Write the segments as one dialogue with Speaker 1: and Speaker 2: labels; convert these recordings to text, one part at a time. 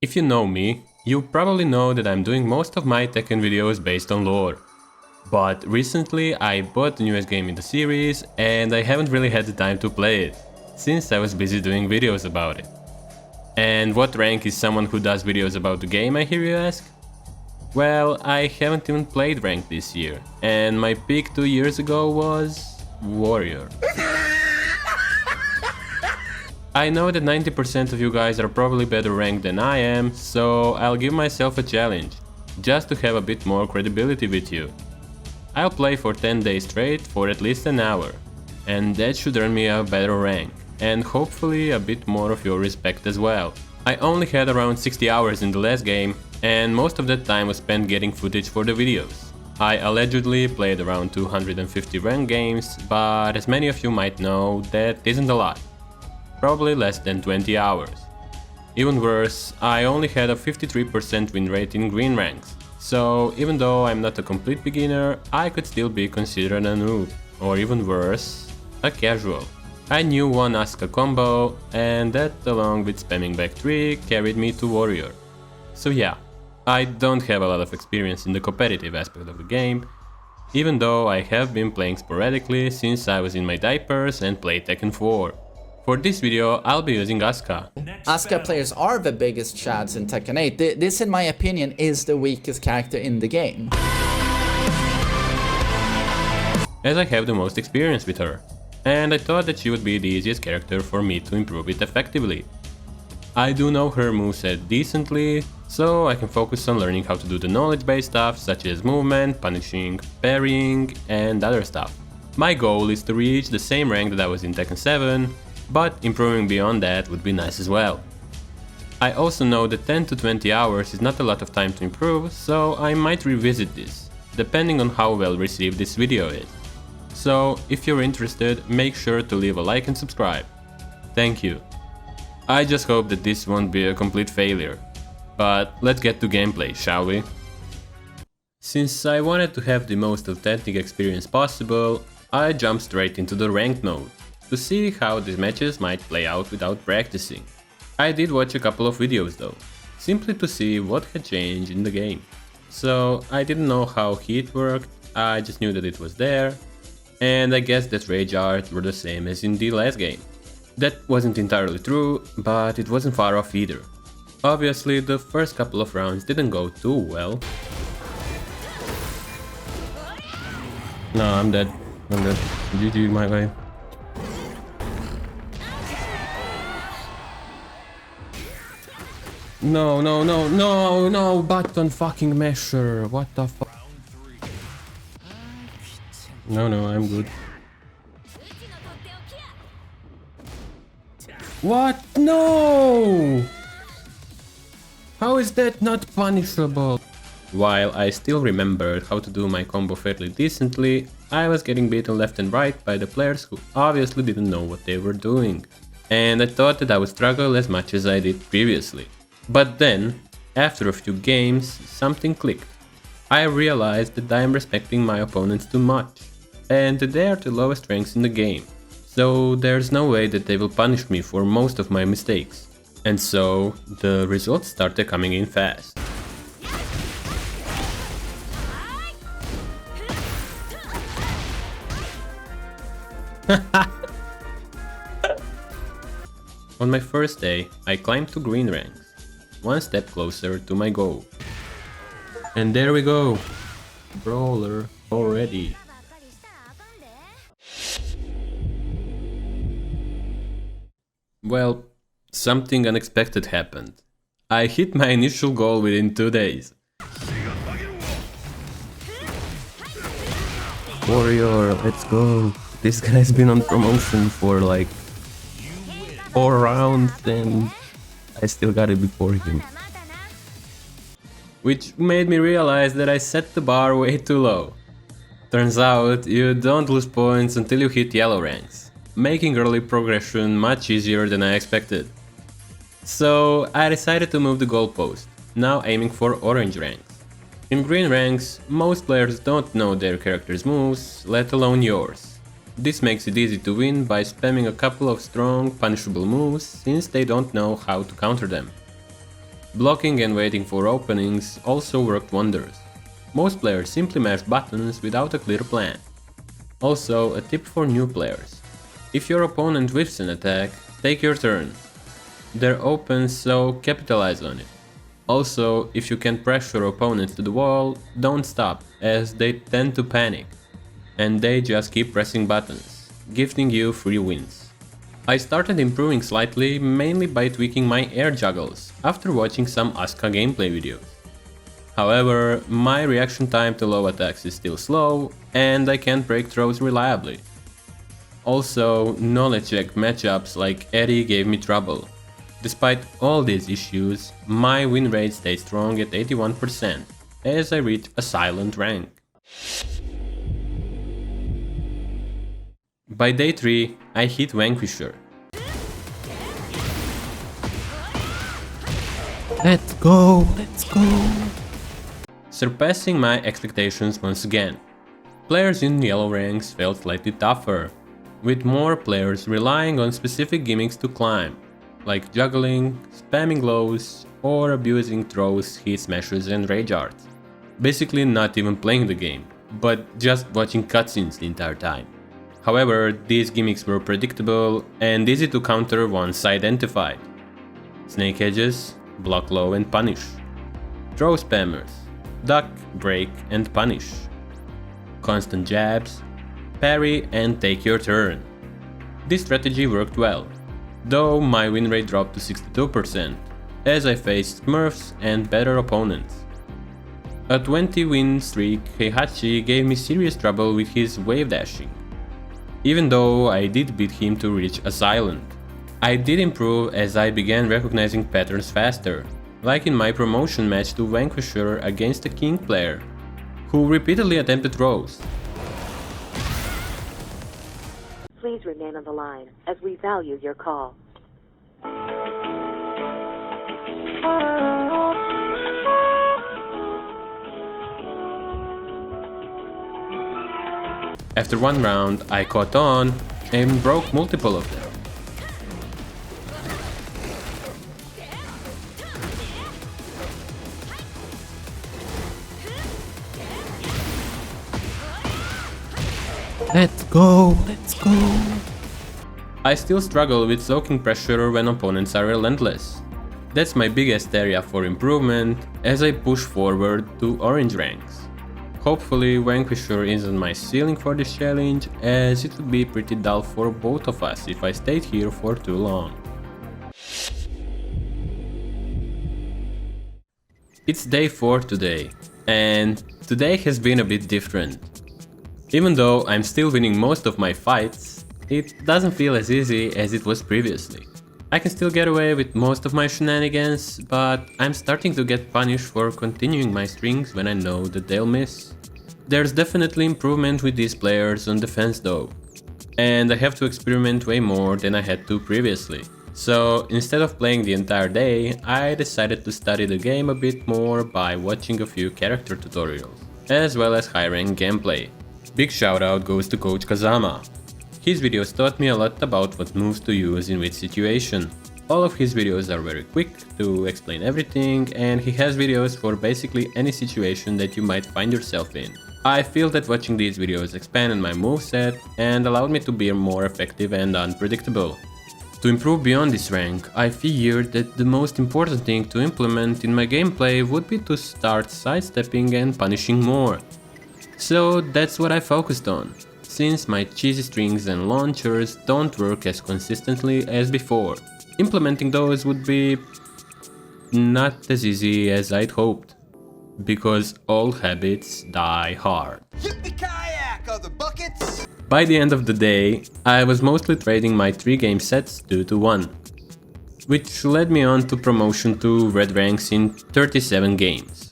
Speaker 1: If you know me, you probably know that I'm doing most of my Tekken videos based on lore. But recently I bought the newest game in the series and I haven't really had the time to play it, since I was busy doing videos about it. And what rank is someone who does videos about the game, I hear you ask? Well, I haven't even played ranked this year, and my peak 2 years ago was Warrior. I know that 90% of you guys are probably better ranked than I am, so I'll give myself a challenge, just to have a bit more credibility with you. I'll play for 10 days straight for at least an hour, and that should earn me a better rank, and hopefully a bit more of your respect as well. I only had around 60 hours in the last game, and most of that time was spent getting footage for the videos. I allegedly played around 250 ranked games, but as many of you might know, that isn't a lot. Probably less than 20 hours. Even worse, I only had a 53% win rate in green ranks, so even though I'm not a complete beginner, I could still be considered a noob, or even worse, a casual. I knew one Asuka combo, and that along with spamming back 3 carried me to Warrior. So yeah, I don't have a lot of experience in the competitive aspect of the game, even though I have been playing sporadically since I was in my diapers and played Tekken 4. For this video, I'll be using Asuka.
Speaker 2: Asuka players are the biggest chads in Tekken 8. This, in my opinion, is the weakest character in the game.
Speaker 1: As I have the most experience with her, and I thought that she would be the easiest character for me to improve it effectively. I do know her moveset decently, so I can focus on learning how to do the knowledge-based stuff such as movement, punishing, parrying, and other stuff. My goal is to reach the same rank that I was in Tekken 7, but improving beyond that would be nice as well. I also know that 10 to 20 hours is not a lot of time to improve, so I might revisit this, depending on how well received this video is. So, if you're interested, make sure to leave a like and subscribe. Thank you. I just hope that this won't be a complete failure. But let's get to gameplay, shall we? Since I wanted to have the most authentic experience possible, I jumped straight into the ranked mode, to see how these matches might play out without practicing. I did watch a couple of videos though, simply to see what had changed in the game. So I didn't know how heat worked, I just knew that it was there, and I guess that rage arts were the same as in the last game. That wasn't entirely true, but it wasn't far off either. Obviously, the first couple of rounds didn't go too well. No, I'm dead. GG my way. No, button fucking masher. What the fuck? No, I'm good. What? No! How is that not punishable? While I still remembered how to do my combo fairly decently, I was getting beaten left and right by the players who obviously didn't know what they were doing. And I thought that I would struggle as much as I did previously. But then, after a few games, something clicked. I realized that I am respecting my opponents too much, and that they are the lowest ranks in the game. So there's no way that they will punish me for most of my mistakes. And so, the results started coming in fast. On my first day, I climbed to green ranks, one step closer to my goal. And there we go! Brawler already. Well, something unexpected happened. I hit my initial goal within 2 days. Warrior, let's go. This guy's been on promotion for like 4 rounds and I still got it before him. Which made me realize that I set the bar way too low. Turns out, you don't lose points until you hit yellow ranks, making early progression much easier than I expected. So I decided to move the goalpost, now aiming for orange ranks. In green ranks, most players don't know their character's moves, let alone yours. This makes it easy to win by spamming a couple of strong, punishable moves, since they don't know how to counter them. Blocking and waiting for openings also worked wonders. Most players simply mashed buttons without a clear plan. Also, a tip for new players. If your opponent whiffs an attack, take your turn. They're open, so capitalize on it. Also, if you can pressure opponents to the wall, don't stop, as they tend to panic. And they just keep pressing buttons, gifting you free wins. I started improving slightly, mainly by tweaking my air juggles, after watching some Asuka gameplay videos. However, my reaction time to low attacks is still slow, and I can't break throws reliably. Also, knowledge check matchups like Eddie gave me trouble. Despite all these issues, my win rate stayed strong at 81%, as I reached a silent rank. By day 3, I hit Vanquisher.
Speaker 3: Let's go, let's go.
Speaker 1: Surpassing my expectations once again. Players in yellow ranks felt slightly tougher, with more players relying on specific gimmicks to climb, like juggling, spamming lows, or abusing throws, hit smashes and rage arts. Basically not even playing the game, but just watching cutscenes the entire time. However, these gimmicks were predictable and easy to counter once identified. Snake edges, block low and punish. Throw spammers, duck, break and punish. Constant jabs, parry and take your turn. This strategy worked well, though my win rate dropped to 62%, as I faced Smurfs and better opponents. A 20-win streak, Heihachi gave me serious trouble with his wave dashing. Even though I did beat him to reach a silent. I did improve as I began recognizing patterns faster, like in my promotion match to Vanquisher against a King player, who repeatedly attempted throws.
Speaker 4: Please remain on the line, as we value your call.
Speaker 1: After one round, I caught on and broke multiple of them.
Speaker 3: Let's go, let's go.
Speaker 1: I still struggle with soaking pressure when opponents are relentless. That's my biggest area for improvement as I push forward to orange ranks. Hopefully Vanquisher isn't my ceiling for this challenge, as it would be pretty dull for both of us if I stayed here for too long. It's day 4 today, and today has been a bit different. Even though I'm still winning most of my fights, it doesn't feel as easy as it was previously. I can still get away with most of my shenanigans, but I'm starting to get punished for continuing my strings when I know that they'll miss. There's definitely improvement with these players on defense though, and I have to experiment way more than I had to previously. So instead of playing the entire day, I decided to study the game a bit more by watching a few character tutorials, as well as high-rank gameplay. Big shoutout goes to Coach Kazama. His videos taught me a lot about what moves to use in which situation. All of his videos are very quick to explain everything, and he has videos for basically any situation that you might find yourself in. I feel that watching these videos expanded my moveset and allowed me to be more effective and unpredictable. To improve beyond this rank, I figured that the most important thing to implement in my gameplay would be to start sidestepping and punishing more. So that's what I focused on, since my cheesy strings and launchers don't work as consistently as before. Implementing those would be not as easy as I'd hoped, because old habits die hard.
Speaker 5: Yippee-ki-yak, other buckets!
Speaker 1: By the end of the day, I was mostly trading my 3-game sets 2-1, which led me on to promotion to red ranks in 37 games.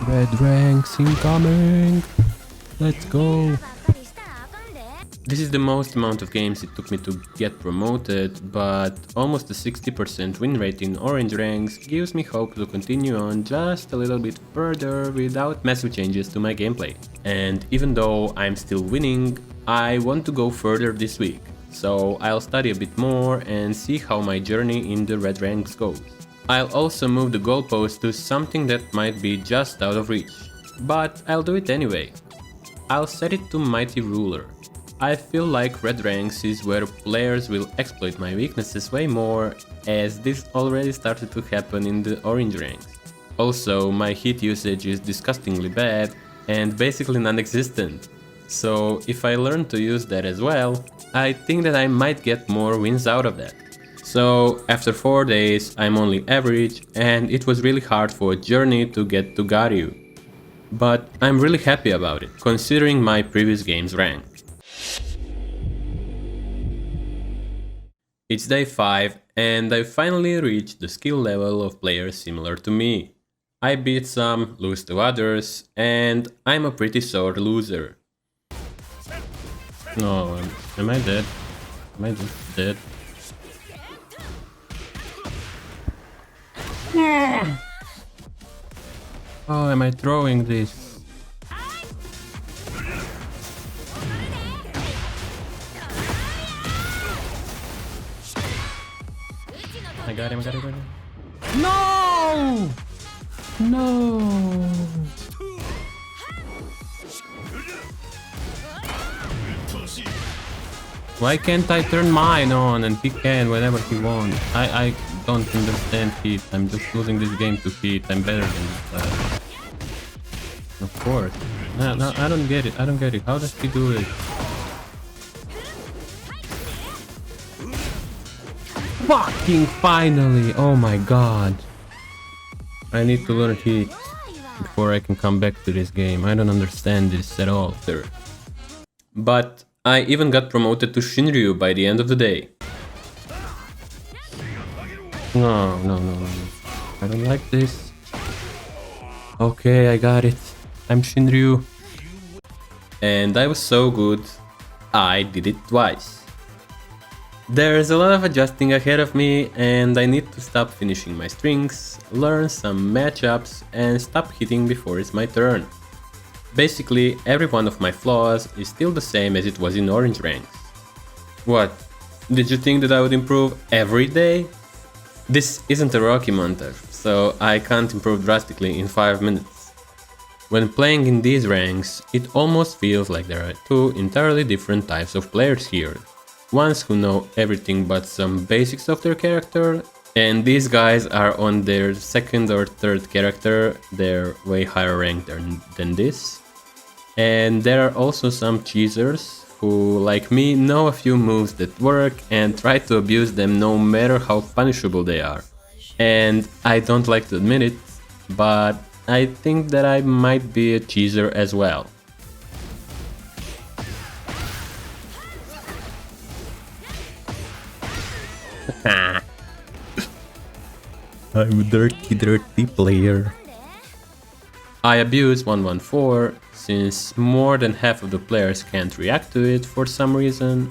Speaker 3: Red ranks incoming. Let's go.
Speaker 1: This is the most amount of games it took me to get promoted, but almost a 60% win rate in orange ranks gives me hope to continue on just a little bit further without massive changes to my gameplay. And even though I'm still winning, I want to go further this week. so I'll study a bit more and see how my journey in the red ranks goes. I'll also move the goalpost to something that might be just out of reach, but I'll do it anyway. I'll set it to Mighty Ruler. I feel like red ranks is where players will exploit my weaknesses way more, as this already started to happen in the orange ranks. Also, my hit usage is disgustingly bad and basically non-existent, so if I learn to use that as well, I think that I might get more wins out of that. So after 4 days I'm only average, and it was really hard for a journey to get to Garyu. But I'm really happy about it, considering my previous game's rank. It's day 5 and I finally reached the skill level of players similar to me. I beat some, lose to others, and I'm a pretty sore loser. No, am I dead? Am I just dead? Oh, am I throwing this? I got him, I got him, I got him. No! No! Why can't I turn mine on and he can whenever he wants? I don't understand heat. I'm just losing this game to heat. I'm better than this guy. Of course. No, I don't get it. I don't get it. How does he do it? Fucking finally! Oh my god. I need to learn heat before I can come back to this game. I don't understand this at all, sir. But I even got promoted to Shinryu by the end of the day. No. I don't like this. Okay, I got it. I'm Shinryu. And I was so good, I did it twice. There's a lot of adjusting ahead of me, and I need to stop finishing my strings, learn some matchups, and stop hitting before it's my turn. Basically, every one of my flaws is still the same as it was in orange ranks. What? Did you think that I would improve every day? This isn't a Rocky montage, so I can't improve drastically in 5 minutes. When playing in these ranks, it almost feels like there are two entirely different types of players here. Ones who know everything but some basics of their character, and these guys are on their second or third character, they're way higher ranked than this. And there are also some cheesers who, like me, know a few moves that work and try to abuse them no matter how punishable they are. And I don't like to admit it, but I think that I might be a cheeser as well. I'm a dirty player. I abuse 114 since more than half of the players can't react to it for some reason.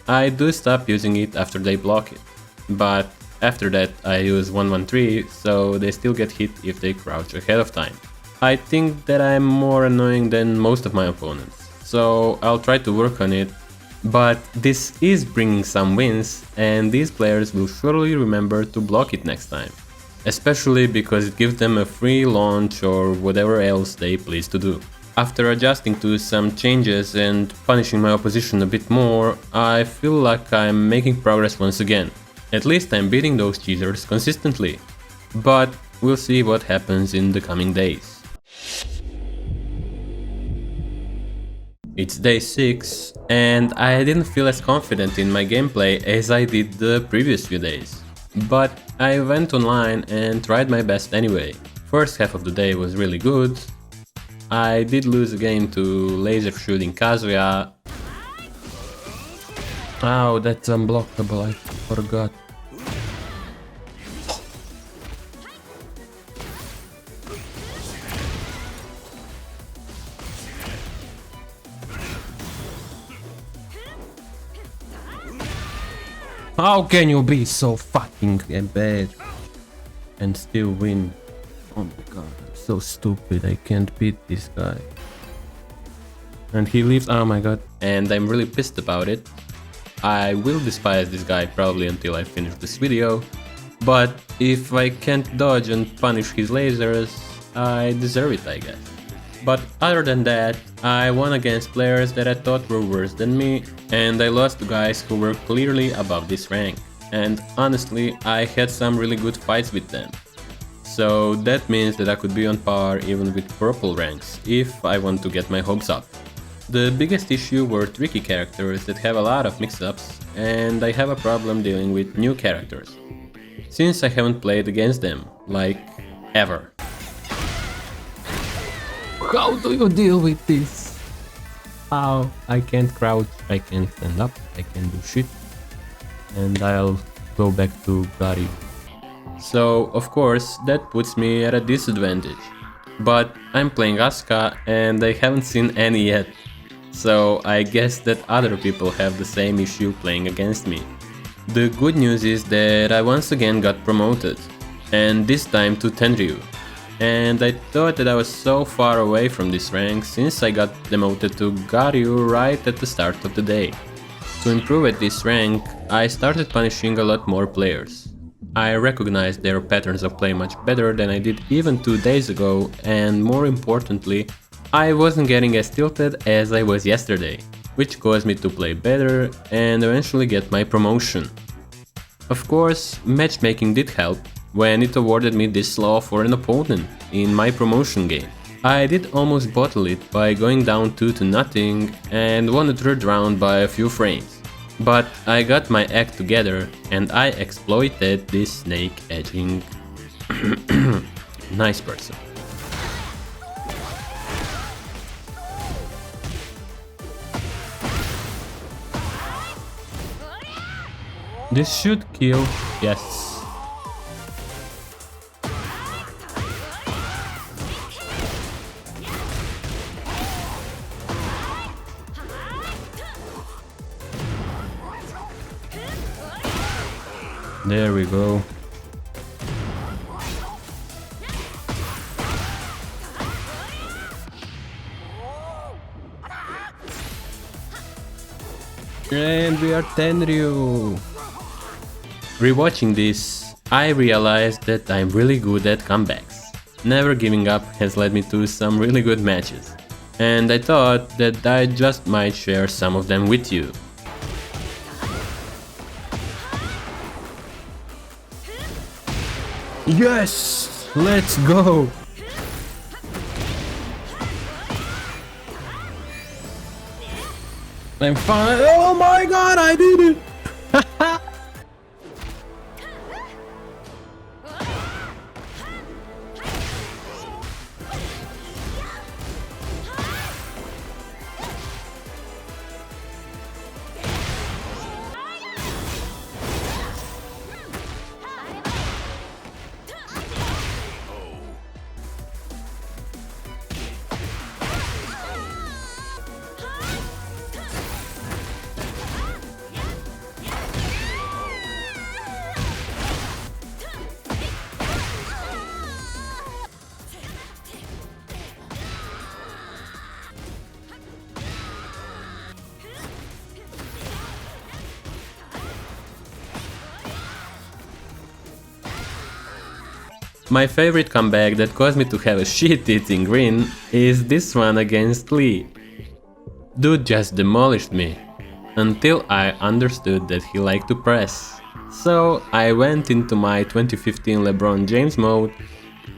Speaker 1: I do stop using it after they block it, but after that I use 113 so they still get hit if they crouch ahead of time. I think that I'm more annoying than most of my opponents, so I'll try to work on it. But this is bringing some wins, and these players will surely remember to block it next time. Especially because it gives them a free launch or whatever else they please to do. After adjusting to some changes and punishing my opposition a bit more, I feel like I'm making progress once again. At least I'm beating those cheaters consistently. But we'll see what happens in the coming days. It's day 6, and I didn't feel as confident in my gameplay as I did the previous few days. But I went online and tried my best anyway. First half of the day was really good. I did lose a game to laser shooting Kazuya. Oh, that's unblockable, I forgot. How can you be so fucking bad and still win? Oh my god, I'm so stupid, I can't beat this guy. And he leaves, oh my god. And I'm really pissed about it. I will despise this guy probably until I finish this video, but if I can't dodge and punish his lasers, I deserve it, I guess. But other than that, I won against players that I thought were worse than me, and I lost to guys who were clearly above this rank. And honestly, I had some really good fights with them. So that means that I could be on par even with purple ranks, if I want to get my hopes up. The biggest issue were tricky characters that have a lot of mix-ups, and I have a problem dealing with new characters, since I haven't played against them, like, ever.
Speaker 3: How do you deal with this?
Speaker 1: How? I can't crouch, I can't stand up, I can't do shit. And I'll go back to Gary. So, of course, that puts me at a disadvantage. But I'm playing Asuka and I haven't seen any yet. So I guess that other people have the same issue playing against me. The good news is that I once again got promoted, and this time to Tenryu. And I thought that I was so far away from this rank since I got demoted to Garyu right at the start of the day. To improve at this rank, I started punishing a lot more players. I recognized their patterns of play much better than I did even 2 days ago, and more importantly, I wasn't getting as tilted as I was yesterday, which caused me to play better and eventually get my promotion. Of course, matchmaking did help when it awarded me this slaw for an opponent in my promotion game. I did almost bottle it by going down 2-0 and won the third round by a few frames. But I got my act together and I exploited this snake edging nice person. This should kill, yes. There we go.
Speaker 3: And we are Tenryu.
Speaker 1: Rewatching this, I realized that I'm really good at comebacks. Never giving up has led me to some really good matches. And I thought that I just might share some of them with you.
Speaker 3: Yes! Let's go! I'm fine. Oh my god, I did it!
Speaker 1: My favorite comeback that caused me to have a shit-eating grin is this one against Lee. Dude just demolished me, until I understood that he liked to press. So I went into my 2015 LeBron James mode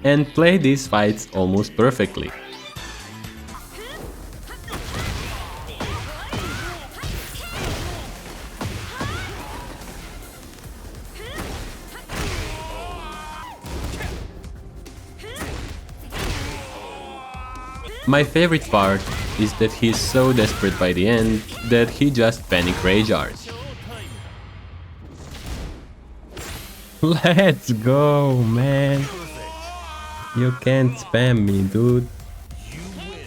Speaker 1: and played these fights almost perfectly. My favorite part is that he's so desperate by the end that he just panic rage arts.
Speaker 3: Let's go, man. You can't spam me, dude.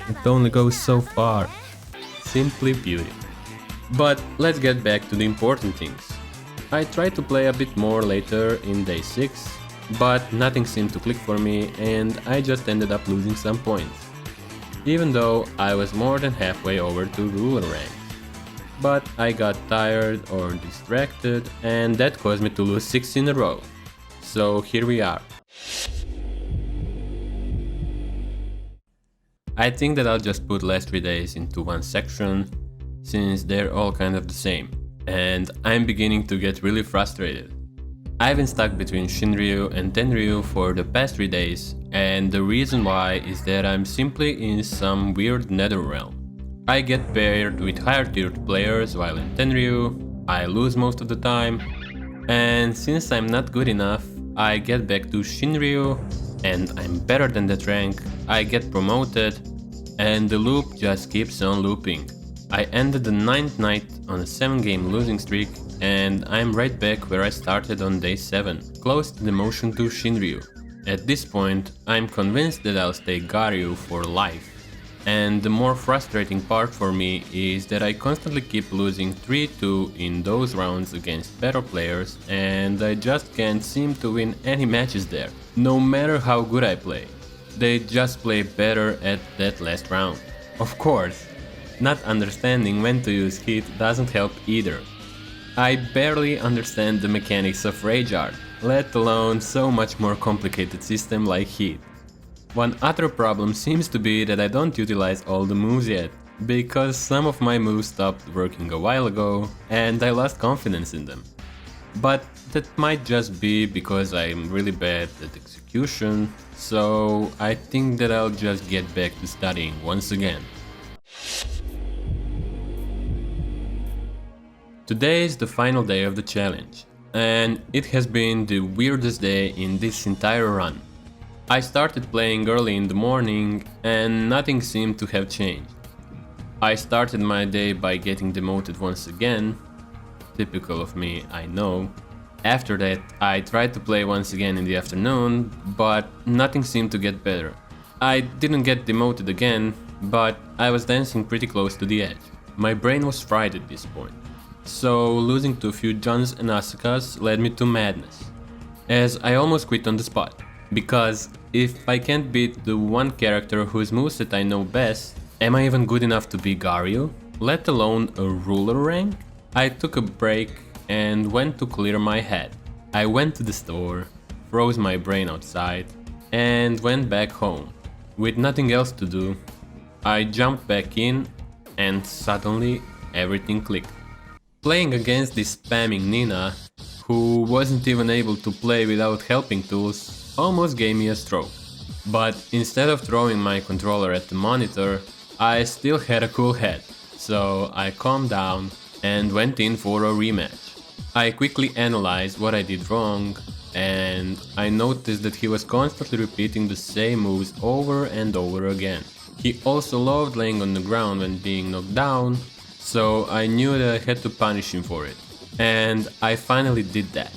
Speaker 3: It only goes so far.
Speaker 1: Simply beautiful. But let's get back to the important things. I tried to play a bit more later in day 6, but nothing seemed to click for me and I just ended up losing some points, even though I was more than halfway over to ruler rank. but I got tired or distracted, and that caused me to lose 6 in a row. So here we are. I think that I'll just put last 3 days into one section, since they're all kind of the same, and I'm beginning to get really frustrated. I've been stuck between Shinryu and Tenryu for the past 3 days, and the reason why is that I'm simply in some weird nether realm. I get paired with higher tiered players while in Tenryu, I lose most of the time, and since I'm not good enough, I get back to Shinryu, and I'm better than that rank, I get promoted, and the loop just keeps on looping. I ended the 9th night on a 7-game losing streak, and I'm right back where I started on day 7, close to demotion to Shinryu. At this point, I'm convinced that I'll stay Garyu for life. And the more frustrating part for me is that I constantly keep losing 3-2 in those rounds against better players, and I just can't seem to win any matches there, no matter how good I play. They just play better at that last round. Of course, not understanding when to use heat doesn't help either. I barely understand the mechanics of Rage Art, let alone so much more complicated system like heat. One other problem seems to be that I don't utilize all the moves yet, because some of my moves stopped working a while ago and I lost confidence in them. But that might just be because I'm really bad at execution, so I think that I'll just get back to studying once again. Today is the final day of the challenge, and it has been the weirdest day in this entire run. I started playing early in the morning and nothing seemed to have changed. I started my day by getting demoted once again, typical of me, I know. After that, I tried to play once again in the afternoon, but nothing seemed to get better. I didn't get demoted again, but I was dancing pretty close to the edge. My brain was fried at this point. So losing to a few Johns and Asukas led me to madness, as I almost quit on the spot. Because if I can't beat the one character whose moveset I know best, am I even good enough to be Garyu? Let alone a ruler rank? I took a break and went to clear my head. I went to the store, froze my brain outside, and went back home. With nothing else to do, I jumped back in and suddenly everything clicked. Playing against this spamming Nina, who wasn't even able to play without helping tools, almost gave me a stroke. But instead of throwing my controller at the monitor, I still had a cool head, so I calmed down and went in for a rematch. I quickly analyzed what I did wrong, and I noticed that he was constantly repeating the same moves over and over again. He also loved laying on the ground when being knocked down, so I knew that I had to punish him for it. And I finally did that.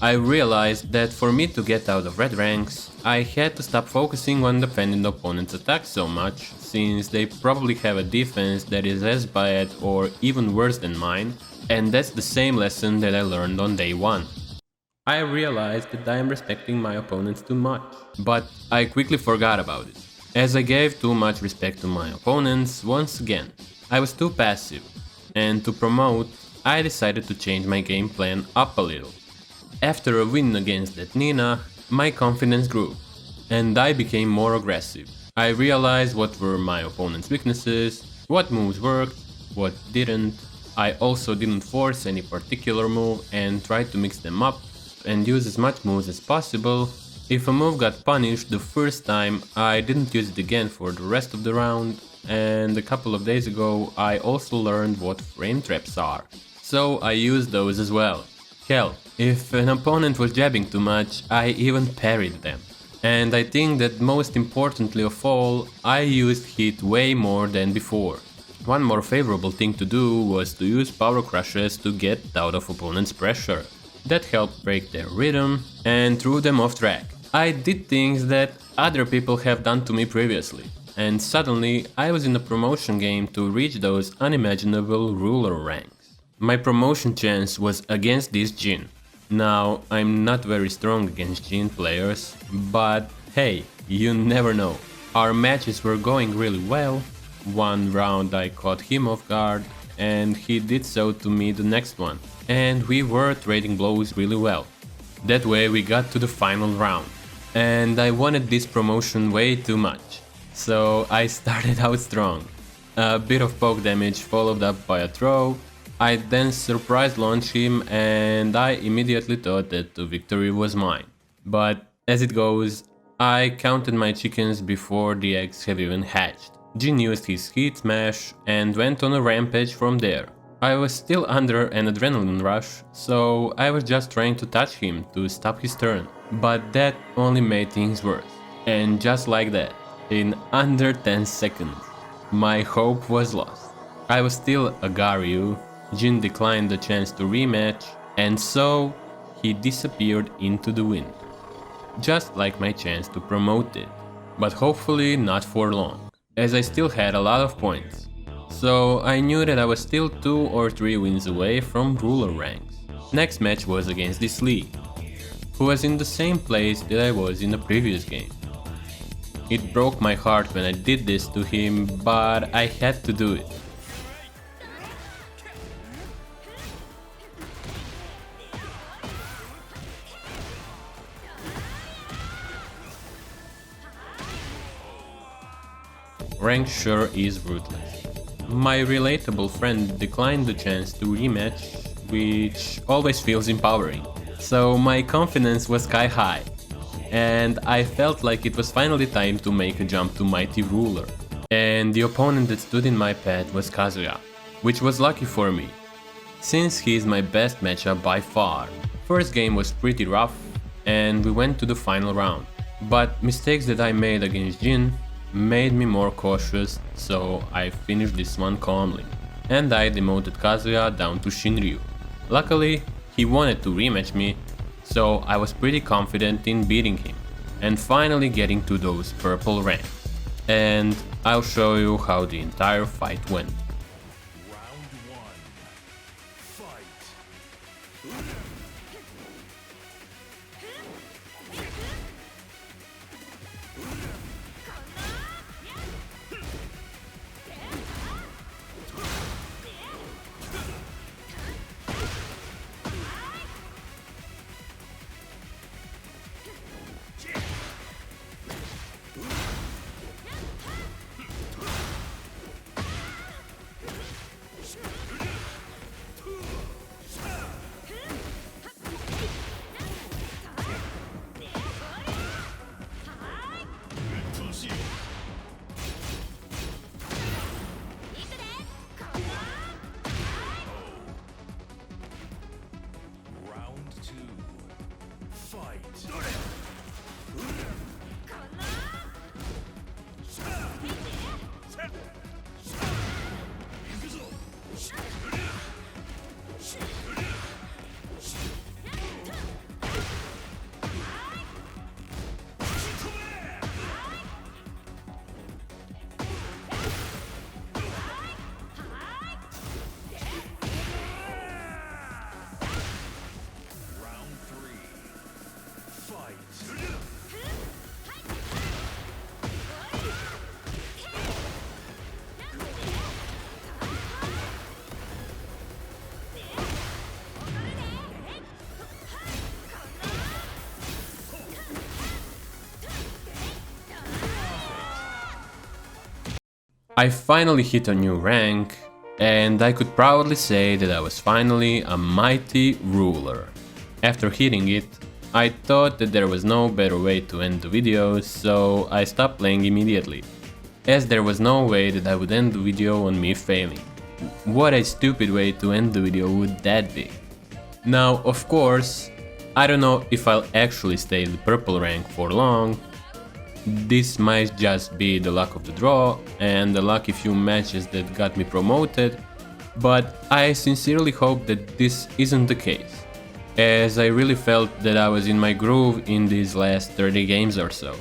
Speaker 1: I realized that for me to get out of red ranks, I had to stop focusing on defending the opponent's attacks so much, since they probably have a defense that is as bad or even worse than mine, and that's the same lesson that I learned on day 1. I realized that I am respecting my opponents too much, but I quickly forgot about it, as I gave too much respect to my opponents once again. I was too passive, and to promote, I decided to change my game plan up a little. After a win against that Nina, my confidence grew, and I became more aggressive. I realized what were my opponent's weaknesses, what moves worked, what didn't, I also didn't force any particular move and tried to mix them up and use as much moves as possible. If a move got punished the first time, I didn't use it again for the rest of the round, and a couple of days ago I also learned what frame traps are, so I used those as well. Hell, if an opponent was jabbing too much, I even parried them. And I think that most importantly of all, I used hit way more than before. One more favorable thing to do was to use power crushes to get out of opponents' pressure. That helped break their rhythm and threw them off track. I did things that other people have done to me previously, and suddenly I was in a promotion game to reach those unimaginable ruler ranks. My promotion chance was against this Jin. Now, I'm not very strong against Jin players, but hey, you never know. Our matches were going really well. One round I caught him off guard, and he did so to me the next one, and we were trading blows really well. That way we got to the final round, and I wanted this promotion way too much, so I started out strong. A bit of poke damage followed up by a throw. I then surprise launched him and I immediately thought that the victory was mine. But as it goes, I counted my chickens before the eggs have even hatched. Jin used his heat smash and went on a rampage from there. I was still under an adrenaline rush, so I was just trying to touch him to stop his turn. But that only made things worse. And just like that, in under 10 seconds, my hope was lost. I was still a Garyu. Jin declined the chance to rematch, and so he disappeared into the wind. Just like my chance to promote it, but hopefully not for long, as I still had a lot of points. So I knew that I was still 2 or 3 wins away from ruler ranks. Next match was against this Lee, who was in the same place that I was in the previous game. It broke my heart when I did this to him, but I had to do it. Rank sure is ruthless. My relatable friend declined the chance to rematch, which always feels empowering. So my confidence was sky high, and I felt like it was finally time to make a jump to Mighty Ruler. And the opponent that stood in my path was Kazuya, which was lucky for me, since he is my best matchup by far. First game was pretty rough, and we went to the final round. But mistakes that I made against Jin made me more cautious, so I finished this one calmly, and I demoted Kazuya down to Shinryu. Luckily, he wanted to rematch me, so I was pretty confident in beating him, and finally getting to those purple ranks. And I'll show you how the entire fight went. I finally hit a new rank, and I could proudly say that I was finally a mighty ruler. After hitting it, I thought that there was no better way to end the video, so I stopped playing immediately, as there was no way that I would end the video on me failing. What a stupid way to end the video would that be? Now, of course, I don't know if I'll actually stay in the purple rank for long. This might just be the luck of the draw and the lucky few matches that got me promoted, but I sincerely hope that this isn't the case, as I really felt that I was in my groove in these last 30 games or so.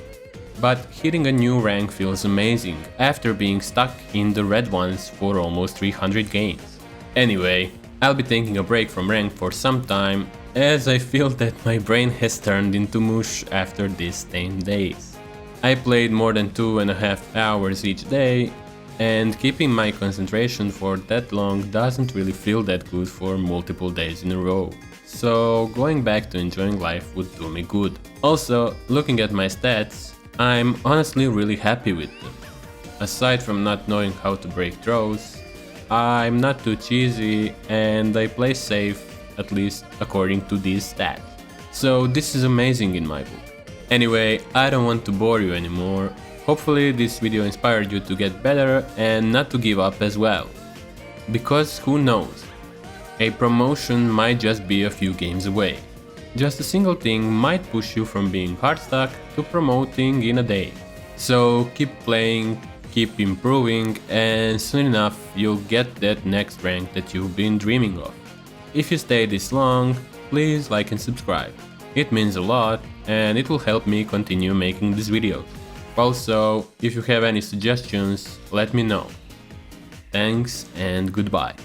Speaker 1: But hitting a new rank feels amazing after being stuck in the red ones for almost 300 games. Anyway, I'll be taking a break from rank for some time, as I feel that my brain has turned into mush after these 10 days. I played more than 2.5 hours each day, and keeping my concentration for that long doesn't really feel that good for multiple days in a row. So going back to enjoying life would do me good. Also, looking at my stats, I'm honestly really happy with them. Aside from not knowing how to break throws, I'm not too cheesy and I play safe, at least according to these stats. So this is amazing in my book. Anyway, I don't want to bore you anymore. Hopefully this video inspired you to get better and not to give up as well. Because who knows? A promotion might just be a few games away. Just a single thing might push you from being hard stuck to promoting in a day. So keep playing, keep improving, and soon enough you'll get that next rank that you've been dreaming of. If you stay this long, please like and subscribe. It means a lot and it will help me continue making these videos. Also, if you have any suggestions, let me know. Thanks and goodbye.